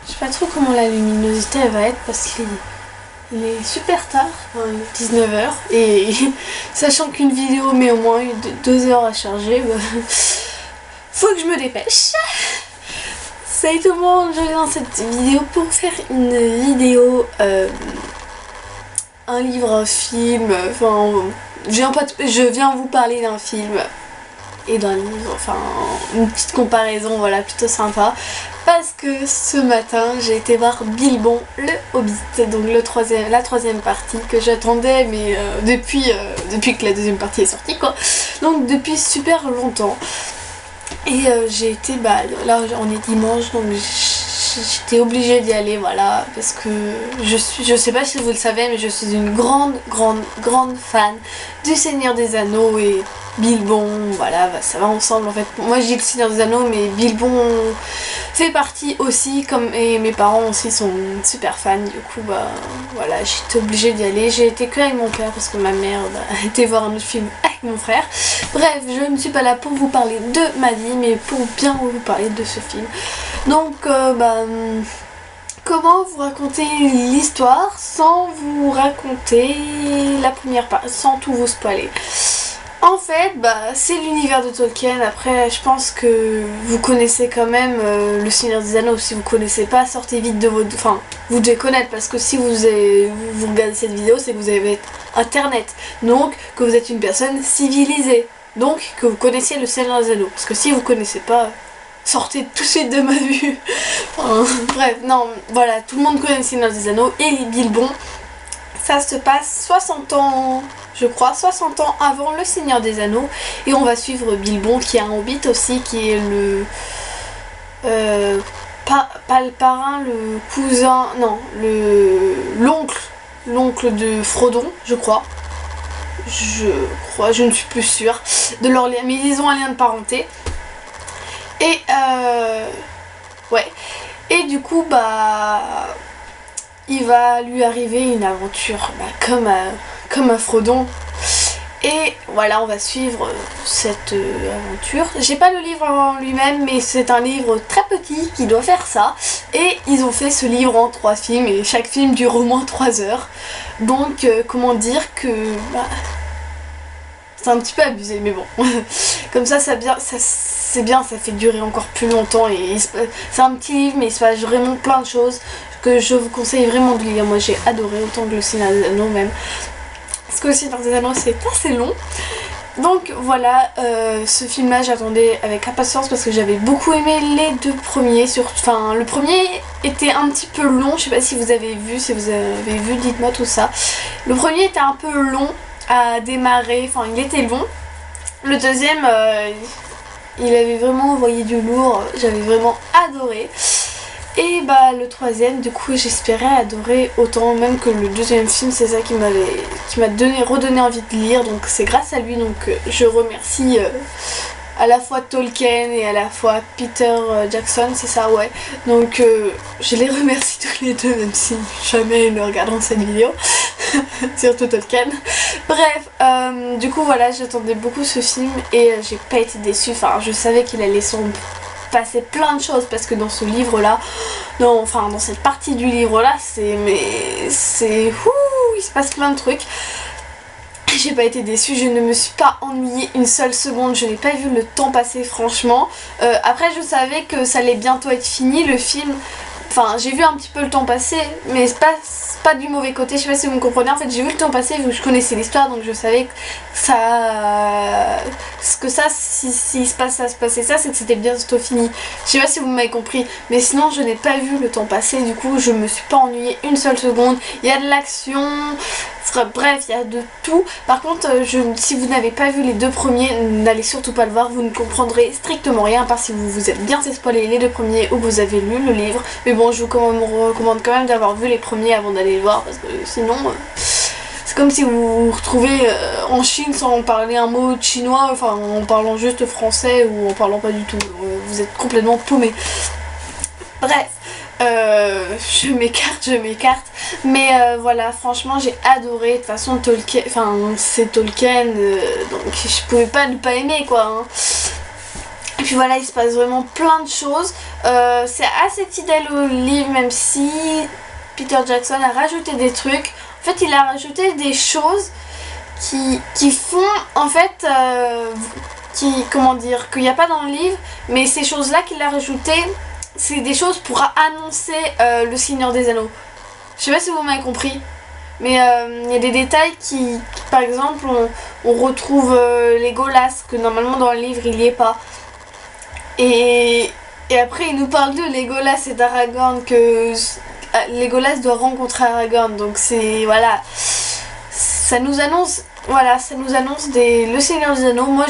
Je sais pas trop comment la luminosité elle va être parce qu'il est super tard, enfin, il est 19h et sachant qu'une vidéo met au moins 2 heures à charger, bah, faut que je me dépêche. Salut tout le monde, je viens dans cette vidéo pour faire une vidéo, un livre, un film, enfin je viens vous parler d'un film et d'un livre, enfin une petite comparaison, voilà, plutôt sympa. Parce que ce matin j'ai été voir Bilbon le Hobbit, donc la troisième partie que j'attendais mais depuis que la deuxième partie est sortie quoi, donc depuis super longtemps. Et j'ai été, là on est dimanche donc j'étais obligée d'y aller, voilà, parce que je sais pas si vous le savez mais je suis une grande fan du Seigneur des Anneaux et Bilbon, voilà, ça va ensemble en fait. Moi je dis le Seigneur des Anneaux mais Bilbon fait partie aussi, et mes parents aussi sont super fans, du coup voilà, j'étais obligée d'y aller. J'ai été que avec mon père parce que ma mère était voir un autre film avec mon frère. Bref, je ne suis pas là pour vous parler de ma vie mais pour bien vous parler de ce film. Donc comment vous raconter l'histoire sans vous raconter la première part, sans tout vous spoiler. En fait, c'est l'univers de Tolkien. Après, je pense que vous connaissez quand même le Seigneur des Anneaux. Si vous connaissez pas, sortez vite de votre... Enfin, vous devez connaître parce que si vous regardez cette vidéo, c'est que vous avez internet. Donc, que vous êtes une personne civilisée. Donc, que vous connaissiez le Seigneur des Anneaux. Parce que si vous connaissez pas, sortez tout de suite de ma vue. Enfin, bref, non, voilà, tout le monde connaît le Seigneur des Anneaux et Bilbon. Ça se passe 60 ans, je crois, 60 ans avant le Seigneur des Anneaux. Et on va suivre Bilbon qui est un hobbit aussi, qui est le... pas le parrain, le cousin... Non, l'oncle de Frodon, je crois. Je ne suis plus sûre de leur lien, mais ils ont un lien de parenté. Et ouais. Et du coup, il va lui arriver une aventure comme à Frodon. Et voilà, on va suivre cette aventure. J'ai pas le livre en lui-même, mais c'est un livre très petit qui doit faire ça. Et ils ont fait ce livre en 3 films, et chaque film dure au moins 3 heures. Donc, comment dire que... c'est un petit peu abusé, mais bon. Comme ça c'est bien, ça fait durer encore plus longtemps. Et c'est un petit livre, mais il se passe vraiment plein de choses que je vous conseille vraiment de lire. Moi j'ai adoré, autant que le Seigneur des Anneaux même. Parce que le Seigneur des Anneaux c'est assez long. Donc voilà, ce film là j'attendais avec impatience parce que j'avais beaucoup aimé les 2 premiers. Enfin le premier était un petit peu long, je sais pas si vous avez vu, dites-moi tout ça. Le premier était un peu long à démarrer, enfin il était long. Le deuxième, il avait vraiment envoyé du lourd, j'avais vraiment adoré. Et le troisième, du coup j'espérais adorer autant, même que le deuxième film, c'est ça qui m'a redonné envie de lire, donc c'est grâce à lui, donc je remercie à la fois Tolkien et à la fois Peter Jackson, c'est ça, ouais. Donc je les remercie tous les deux, même si jamais ils ne regarderont cette vidéo. Surtout Tolkien. Bref, du coup voilà, j'attendais beaucoup ce film et j'ai pas été déçue. Enfin, je savais qu'il allait passer plein de choses parce que dans ce livre là, dans cette partie du livre là, il se passe plein de trucs. J'ai pas été déçue, je ne me suis pas ennuyée une seule seconde, je n'ai pas vu le temps passer franchement. Après je savais que ça allait bientôt être fini le film. Enfin, j'ai vu un petit peu le temps passer, mais c'est pas du mauvais côté, je sais pas si vous me comprenez. En fait, j'ai vu le temps passer vu que je connaissais l'histoire, donc je savais que s'il se passait ça, c'est que c'était bientôt fini. Je sais pas si vous m'avez compris, mais sinon je n'ai pas vu le temps passer, du coup je me suis pas ennuyée une seule seconde. Il y a de l'action, bref, il y a de tout. Par contre, si vous n'avez pas vu les 2 premiers, n'allez surtout pas le voir, vous ne comprendrez strictement rien, à part si vous êtes bien fait spoiler les 2 premiers ou que vous avez lu le livre. Mais bon, je vous recommande quand même d'avoir vu les premiers avant d'aller le voir, parce que sinon c'est comme si vous vous retrouvez en Chine sans parler un mot de chinois, enfin en parlant juste français ou en parlant pas du tout. Vous êtes complètement paumé. Bref, je m'écarte. Mais voilà, franchement j'ai adoré. De toute façon Tolkien, c'est Tolkien, donc je pouvais pas ne pas aimer quoi. Hein. Et puis voilà, il se passe vraiment plein de choses. C'est assez fidèle au livre, même si Peter Jackson a rajouté des trucs. En fait, il a rajouté des choses qui font, en fait, comment dire, qu'il n'y a pas dans le livre, mais ces choses-là qu'il a rajoutées, c'est des choses pour annoncer le Seigneur des Anneaux. Je sais pas si vous m'avez compris, mais il y a des détails par exemple, on retrouve Legolas, que normalement dans le livre il n'y est pas. Et après il nous parle de Legolas et d'Aragorn, que Legolas doit rencontrer Aragorn, donc c'est, voilà, ça nous annonce, voilà, ça nous annonce le Seigneur des Anneaux. Moi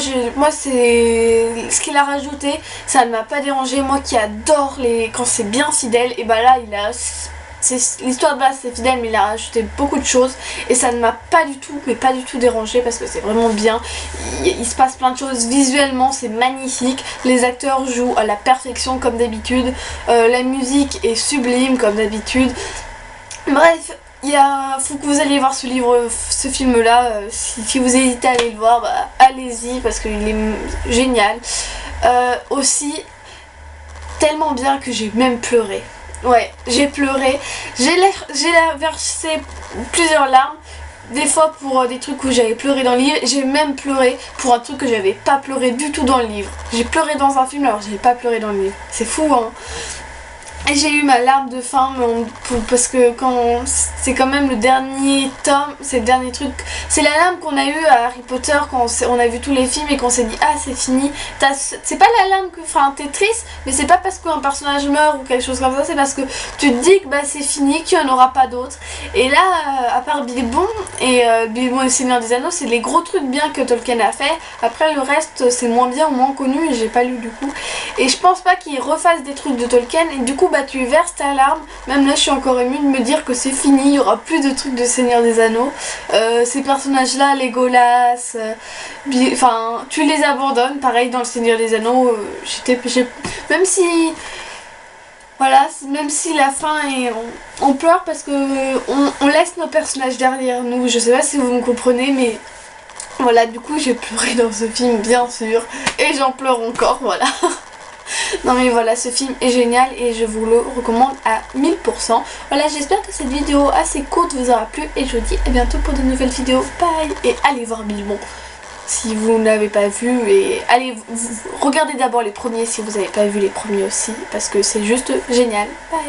c'est ce qu'il a rajouté, ça ne m'a pas dérangé. Moi qui adore quand c'est bien fidèle, et bah là l'histoire de base c'est fidèle, mais il a rajouté beaucoup de choses et ça ne m'a pas du tout, mais pas du tout dérangé, parce que c'est vraiment bien. Il se passe plein de choses, visuellement c'est magnifique, les acteurs jouent à la perfection comme d'habitude, la musique est sublime comme d'habitude. Bref, faut que vous alliez voir ce film là, si vous hésitez à aller le voir, bah, allez-y, parce qu'il est génial. Aussi tellement bien que j'ai même pleuré. Ouais, j'ai pleuré, j'ai versé plusieurs larmes, des fois pour des trucs où j'avais pleuré dans le livre, j'ai même pleuré pour un truc que j'avais pas pleuré du tout dans le livre. J'ai pleuré dans un film alors j'avais pas pleuré dans le livre, c'est fou hein. Et j'ai eu ma larme de faim, parce que c'est quand même le dernier tome, c'est le dernier truc. C'est la larme qu'on a eue à Harry Potter quand on a vu tous les films et qu'on s'est dit ah c'est fini. C'est pas la larme t'es triste, mais c'est pas parce qu'un personnage meurt ou quelque chose comme ça, c'est parce que tu te dis que bah, c'est fini, qu'il n'y en aura pas d'autres. Et là, à part Bilbon et le Seigneur des Anneaux, c'est les gros trucs bien que Tolkien a fait. Après le reste c'est moins bien ou moins connu et j'ai pas lu du coup. Et je pense pas qu'il refasse des trucs de Tolkien, et du coup bah tu verses ta larme. Même là je suis encore émue de me dire que c'est fini, il y aura plus de trucs de Seigneur des Anneaux. Ces personnages là, Legolas, enfin tu les abandonnes, pareil dans le Seigneur des Anneaux. Même si voilà, même si la fin est, on pleure parce que on laisse nos personnages derrière nous. Je sais pas si vous me comprenez, mais voilà, du coup j'ai pleuré dans ce film bien sûr, et j'en pleure encore, voilà. Non mais voilà, ce film est génial et je vous le recommande à 1000%. Voilà, j'espère que cette vidéo assez courte vous aura plu et je vous dis à bientôt pour de nouvelles vidéos. Bye. Et allez voir Bilbon si vous ne l'avez pas vu, et allez regardez d'abord les premiers si vous n'avez pas vu les premiers aussi, parce que c'est juste génial. Bye.